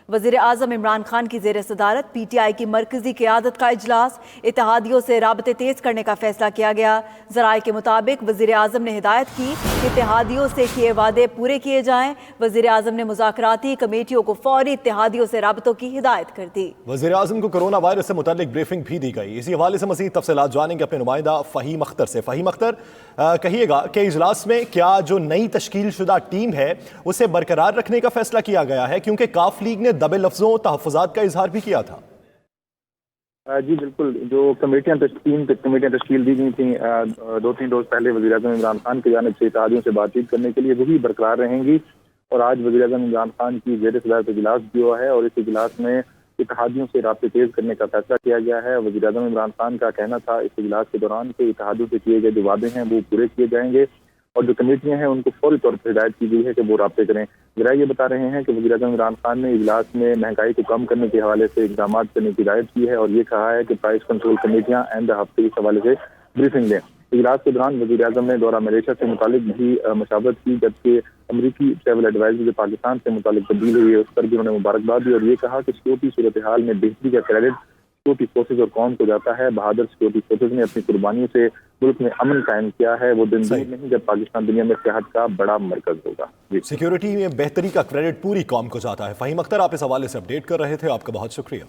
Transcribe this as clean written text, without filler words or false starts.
وزیر اعظم عمران خان کی زیر صدارت پی ٹی آئی کی مرکزی قیادت کا اجلاس، اتحادیوں سے رابطے تیز کرنے کا فیصلہ کیا گیا۔ ذرائع کے مطابق وزیر اعظم نے ہدایت کی کہ اتحادیوں سے کیے وعدے پورے کیے جائیں۔ وزیر اعظم نے مذاکراتی کمیٹیوں کو فوری اتحادیوں سے رابطوں کی ہدایت کر دی۔ وزیر اعظم کو کرونا وائرس سے متعلق بریفنگ بھی دی گئی۔ اسی حوالے سے مزید تفصیلات جانیں گے اپنے نمائندہ فہیم اختر سے۔ فہیم اختر، کہیے گا کہ اجلاس میں کیا جو نئی تشکیل شدہ ٹیم ہے اسے برقرار رکھنے کا فیصلہ کیا گیا ہے، کیونکہ کاف لیگ نے دبے لفظوں تحفظات کا اظہار بھی کیا تھا؟ جی بالکل، جو تین کمیٹیاں تشکیل دی گئی تھیں 2-3 روز پہلے وزیر اعظم عمران خان کی جانب سے اتحادیوں سے بات چیت کرنے کے لیے، وہی برقرار رہیں گی۔ اور آج وزیر اعظم عمران خان کی زیر صدارت اجلاس بھی ہوا ہے اور اس اجلاس میں اتحادیوں سے رابطے تیز کرنے کا فیصلہ کیا گیا ہے۔ وزیر اعظم عمران خان کا کہنا تھا اس اجلاس کے دوران کہ اتحادیوں سے کیے گئے جو وعدے ہیں وہ پورے کیے جائیں گے اور جو کمیٹیاں ہیں ان کو فوری طور پر ہدایت کی گئی ہے کہ وہ رابطے کریں۔ ذرائع یہ بتا رہے ہیں کہ وزیر اعظم عمران خان نے اجلاس میں مہنگائی کو کم کرنے کے حوالے سے اقدامات کرنے کی ہدایت کی ہے اور یہ کہا ہے کہ پرائس کنٹرول کمیٹیاں آئندہ ہفتے اس حوالے سے بریفنگ دیں۔ اجلاس کے دوران وزیر اعظم نے دورہ ملیشیا سے متعلق بھی مشاورت کی، جبکہ امریکی ٹریول ایڈوائزری جو پاکستان سے متعلق تبدیل ہوئی ہے اس پر بھی انہوں نے مبارکباد دی اور یہ کہا کہ سیکورٹی صورتحال میں بہتری کا کریڈٹ سیکورٹی فورسز اور قوم کو جاتا ہے۔ بہادر سیکورٹی فورسز نے اپنی قربانیوں سے ملک میں امن قائم کیا ہے، وہ دن دور نہیں جب پاکستان دنیا میں صحت کا بڑا مرکز ہوگا۔ سیکیورٹی میں بہتری کا کریڈٹ پوری قوم کو جاتا ہے۔ فہیم اختر، آپ اس حوالے سے اپڈیٹ کر رہے تھے، آپ کا بہت شکریہ۔